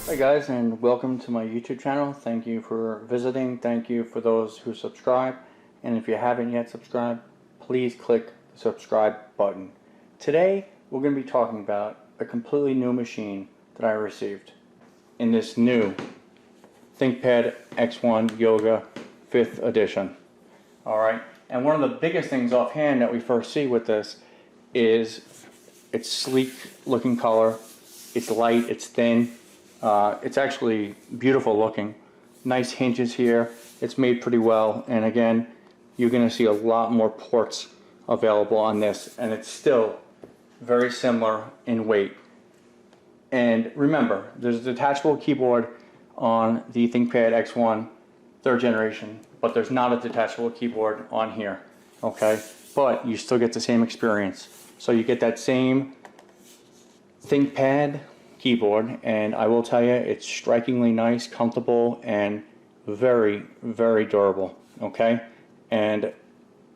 Hi guys, and welcome to my YouTube channel. Thank you for visiting. Thank you for those who subscribe. And if you haven't yet subscribed, please click the subscribe button. Today, we're going to be talking about a completely new machine that I received in this new ThinkPad X1 Yoga 5th edition. Alright, and one of the biggest things offhand that we first see with this is its sleek looking color. It's light, it's thin. It's actually beautiful looking. Nice hinges here. It's made pretty well, and again, you're going to see a lot more ports available on this, and it's still very similar in weight. And remember, there's a detachable keyboard on the ThinkPad X1 3rd generation, but there's not a detachable keyboard on here. Okay, but you still get the same experience. So you get that same ThinkPad keyboard, and I will tell you, it's strikingly nice, comfortable, and very, very durable. Okay, and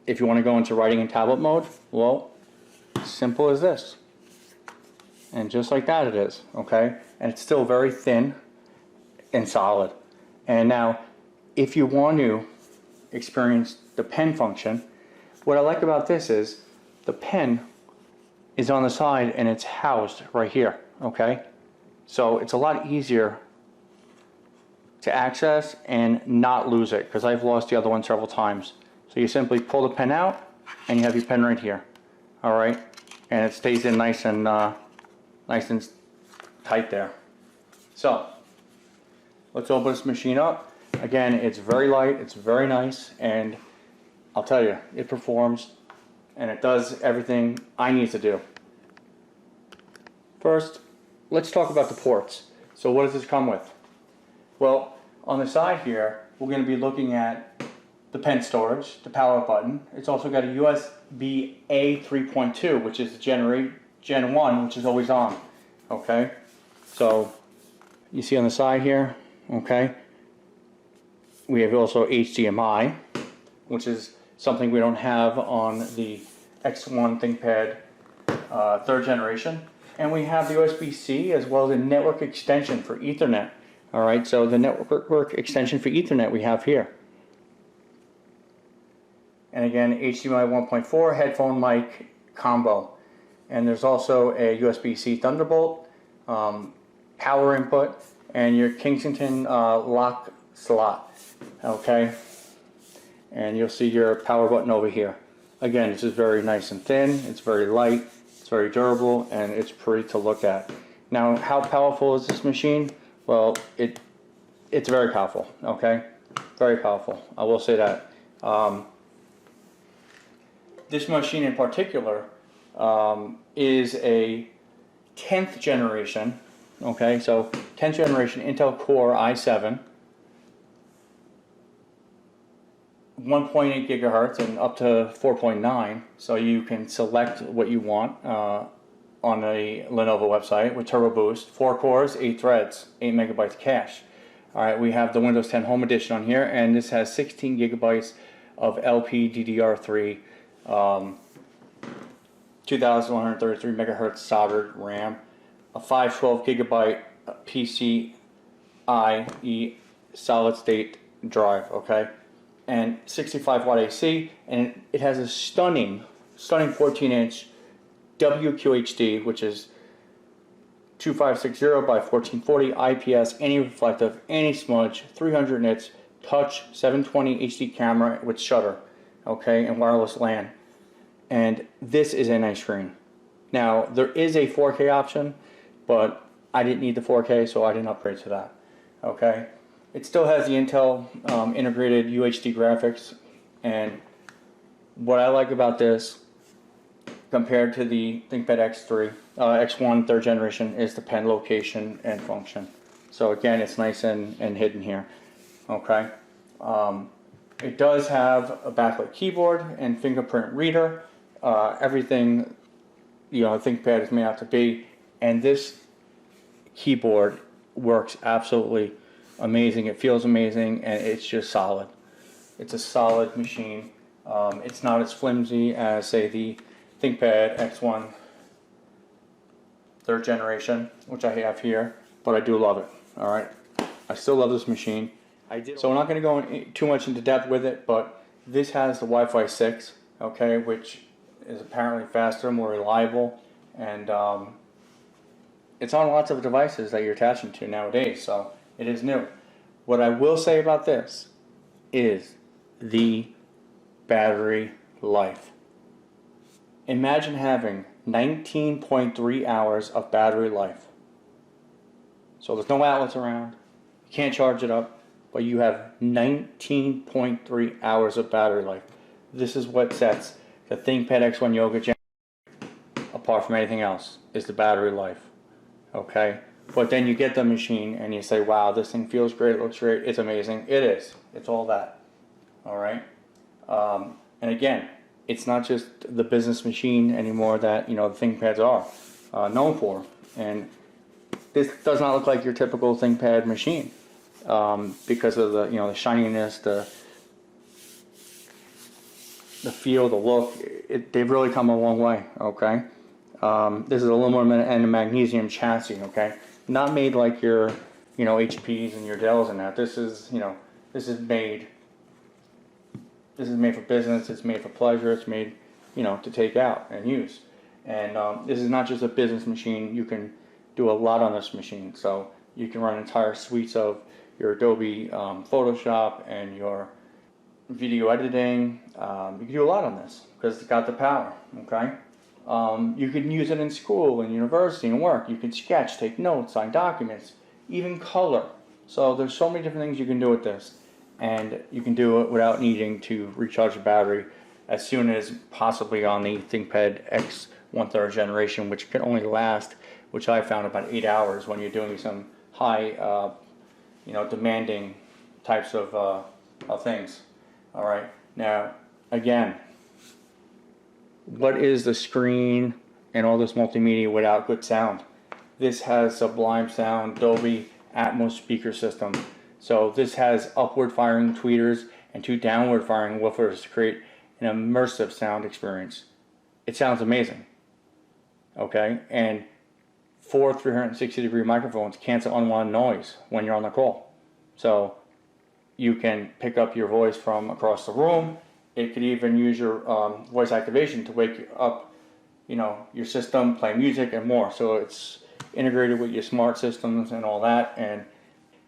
if you want to go into writing in tablet mode, well, simple as this, and just like that it is. Okay, and it's still very thin and solid. And now, if you want to experience the pen function, what I like about this is the pen is on the side and it's housed right here. Okay, so it's a lot easier to access and not lose it, because I've lost the other one several times. So you simply pull the pen out and you have your pen right here. All right, and it stays in nice and tight there. So let's open this machine up. Again, it's very light, it's very nice, and I'll tell you, it performs and it does everything I need to do. First, let's talk about the ports. So what does this come with? Well, on the side here, we're going to be looking at the pen storage, the power button. It's also got a USB-A 3.2, which is Gen 1, which is always on. Okay, so you see on the side here, okay, we have also HDMI, which is something we don't have on the X1 ThinkPad 3rd generation. And we have the USB-C as well as a network extension for Ethernet. Alright, so the network extension for Ethernet we have here. And again, HDMI 1.4 headphone mic combo. And there's also a USB-C Thunderbolt, power input, and your Kingston lock slot. Okay, and you'll see your power button over here. Again, this is very nice and thin, it's very light, it's very durable, and it's pretty to look at. Now, how powerful is this machine? Well, it's very powerful. Okay, very powerful, I will say that. This machine in particular is a 10th generation. Okay, so 10th generation Intel Core i7, 1.8 gigahertz and up to 4.9, so you can select what you want on the Lenovo website with Turbo Boost. 4 cores, 8 threads, 8 megabytes of cache. Alright, we have the Windows 10 Home Edition on here, and this has 16 gigabytes of LPDDR3, 2133 megahertz soldered RAM, a 512 gigabyte PCIe solid state drive, okay, and 65 watt AC, and it has a stunning 14-inch WQHD, which is 2560 by 1440 IPS, anti-reflective, anti-smudge, 300 nits, touch, 720 HD camera with shutter, okay, and wireless LAN. And this is a nice screen. Now, there is a 4K option, but I didn't need the 4K, so I didn't upgrade to that. Okay, it still has the Intel integrated UHD graphics, and what I like about this compared to the ThinkPad X1 3rd generation is the pen location and function. So again, it's nice and hidden here. Okay, it does have a backlit keyboard and fingerprint reader. Everything, you know, ThinkPad is made out to be, and this keyboard works absolutely amazing. It feels amazing, and it's just solid. It's a solid machine. It's not as flimsy as, say, the ThinkPad X1 3rd generation, which I have here, but I do love it. All right, I still love this machine. So we're not going to go too much into depth with it, but this has the Wi-Fi 6, okay, which is apparently faster, more reliable, and it's on lots of devices that you're attaching to nowadays, so it is new. What I will say about this is the battery life. Imagine having 19.3 hours of battery life. So there's no outlets around, you can't charge it up, but you have 19.3 hours of battery life. This is what sets the ThinkPad X1 Yoga Gen apart from anything else, is the battery life. Okay? But then you get the machine and you say, wow, this thing feels great, looks great, it's amazing. It is. It's all that. Alright? And again, it's not just the business machine anymore that, you know, the ThinkPads are known for. And this does not look like your typical ThinkPad machine because of the, you know, the shininess, the feel, the look. They've really come a long way. Okay, this is aluminum and a magnesium chassis. Okay, not made like your, you know, HPs and your Dells and that. This is, you know, this is made for business. It's made for pleasure. It's made, you know, to take out and use. And this is not just a business machine. You can do a lot on this machine. So you can run entire suites of your Adobe Photoshop and your video editing. You can do a lot on this because it's got the power. Okay, you can use it in school and university and work. You can sketch, take notes, sign documents, even color. So there's so many different things you can do with this, and you can do it without needing to recharge the battery as soon as possibly on the ThinkPad X1 3rd generation, which can only last, which I found, about 8 hours when you're doing some high, you know, demanding types of things. All right. Now, again, what is the screen and all this multimedia without good sound? This has sublime sound, Dolby Atmos speaker system. So this has upward firing tweeters and 2 downward firing woofers to create an immersive sound experience. It sounds amazing. Okay, and 4 360-degree microphones cancel unwanted noise when you're on the call. So you can pick up your voice from across the room. It could even use your voice activation to wake up, you know, your system, play music, and more. So it's integrated with your smart systems and all that. And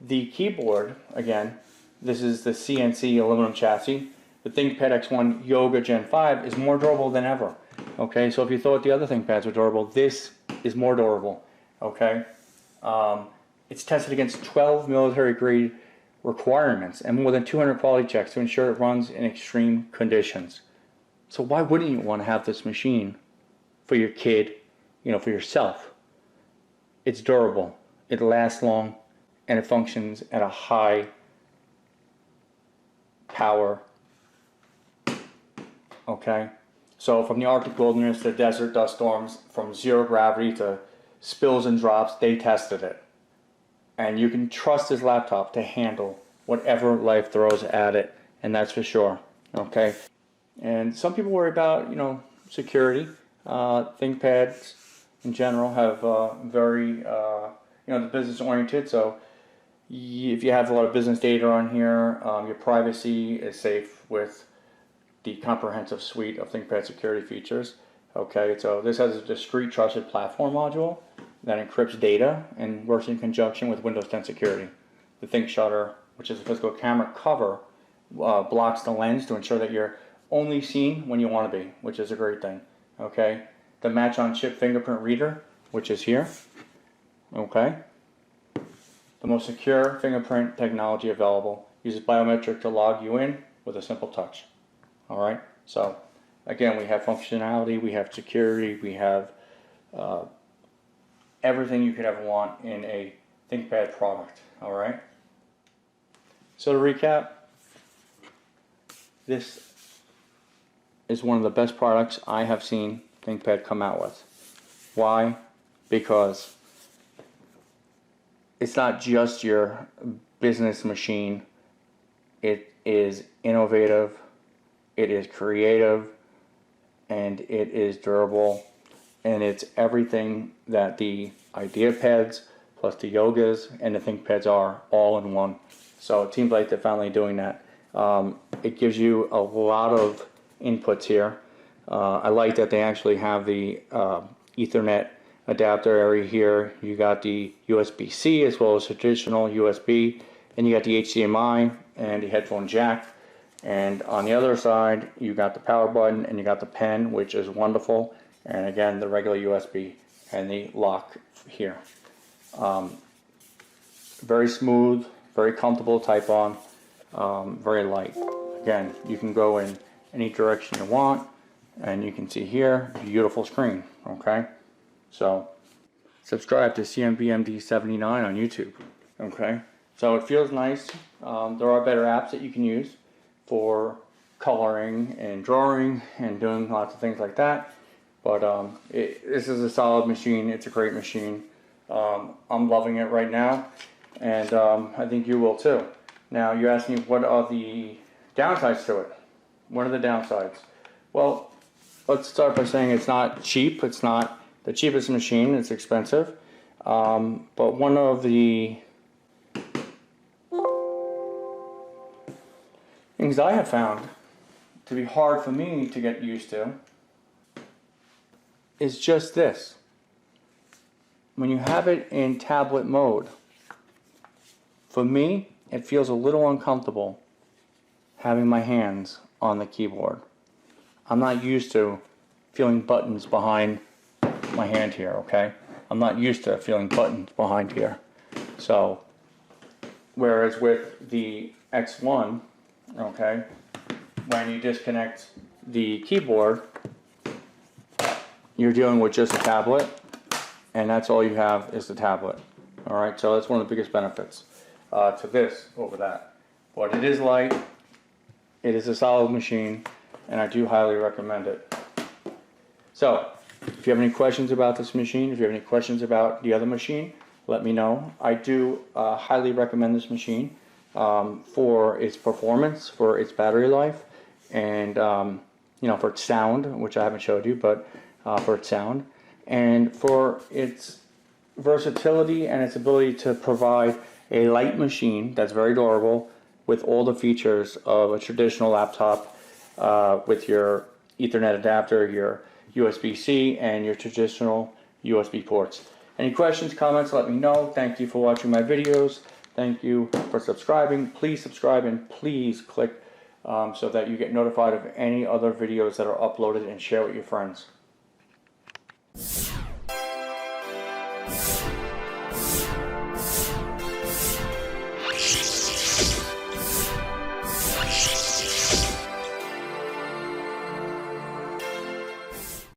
the keyboard, again, this is the CNC aluminum chassis. The ThinkPad X1 Yoga Gen 5 is more durable than ever. Okay, so if you thought the other ThinkPads were durable, this is more durable. Okay, it's tested against 12 military-grade requirements and more than 200 quality checks to ensure it runs in extreme conditions. So why wouldn't you want to have this machine for your kid, you know, for yourself? It's durable, it lasts long, and it functions at a high power. Okay, so from the Arctic wilderness to desert dust storms, from zero gravity to spills and drops, they tested it. And you can trust this laptop to handle whatever life throws at it, and that's for sure. Okay, and some people worry about, you know, security. ThinkPads in general have very, you know, the business oriented. So if you have a lot of business data on here, your privacy is safe with the comprehensive suite of ThinkPad security features. Okay, so this has a discrete trusted platform module that encrypts data and works in conjunction with Windows 10 security. The Think Shutter, which is a physical camera cover, blocks the lens to ensure that you're only seen when you want to be, which is a great thing. Okay, the match-on-chip Fingerprint Reader, which is here. Okay, the most secure fingerprint technology available, uses biometric to log you in with a simple touch. All right, so again, we have functionality, we have security, we have everything you could ever want in a ThinkPad product. All right. So to recap, this is one of the best products I have seen ThinkPad come out with. Why? Because it's not just your business machine. It is innovative, it is creative, and it is durable, and it's everything that the IdeaPads, plus the yogas and the ThinkPads are all in one. So it seems like they're finally doing that. It gives you a lot of inputs here. I like that they actually have the Ethernet adapter area here. You got the USB-C as well as traditional USB, and you got the HDMI and the headphone jack. And on the other side, you got the power button and you got the pen, which is wonderful. And again, the regular USB and the lock here. Very smooth, very comfortable to type on, very light. Again, you can go in any direction you want, and you can see here, beautiful screen, okay? So, subscribe to CMBMD79 on YouTube, okay? So it feels nice. There are better apps that you can use for coloring and drawing and doing lots of things like that. But this is a solid machine. It's a great machine. I'm loving it right now, and I think you will too. Now you asked me what are the downsides to it. What are the downsides? Well, let's start by saying it's not cheap. It's not the cheapest machine. It's expensive. But one of the things I have found to be hard for me to get used to is just this. When you have it in tablet mode, for me, it feels a little uncomfortable having my hands on the keyboard. I'm not used to feeling buttons behind my hand here, okay? I'm not used to feeling buttons behind here. So, whereas with the X1, okay, when you disconnect the keyboard, you're dealing with just a tablet, and that's all you have is the tablet. All right, so that's one of the biggest benefits to this over that. But it is light, it is a solid machine, and I do highly recommend it. So, if you have any questions about this machine, if you have any questions about the other machine, let me know. I do highly recommend this machine for its performance, for its battery life, and you know, for its sound, which I haven't showed you, but for its sound, and for its versatility and its ability to provide a light machine that's very durable with all the features of a traditional laptop with your Ethernet adapter, your USB-C, and your traditional USB ports. Any questions, comments, let me know. Thank you for watching my videos. Thank you for subscribing. Please subscribe and please click so that you get notified of any other videos that are uploaded, and share with your friends.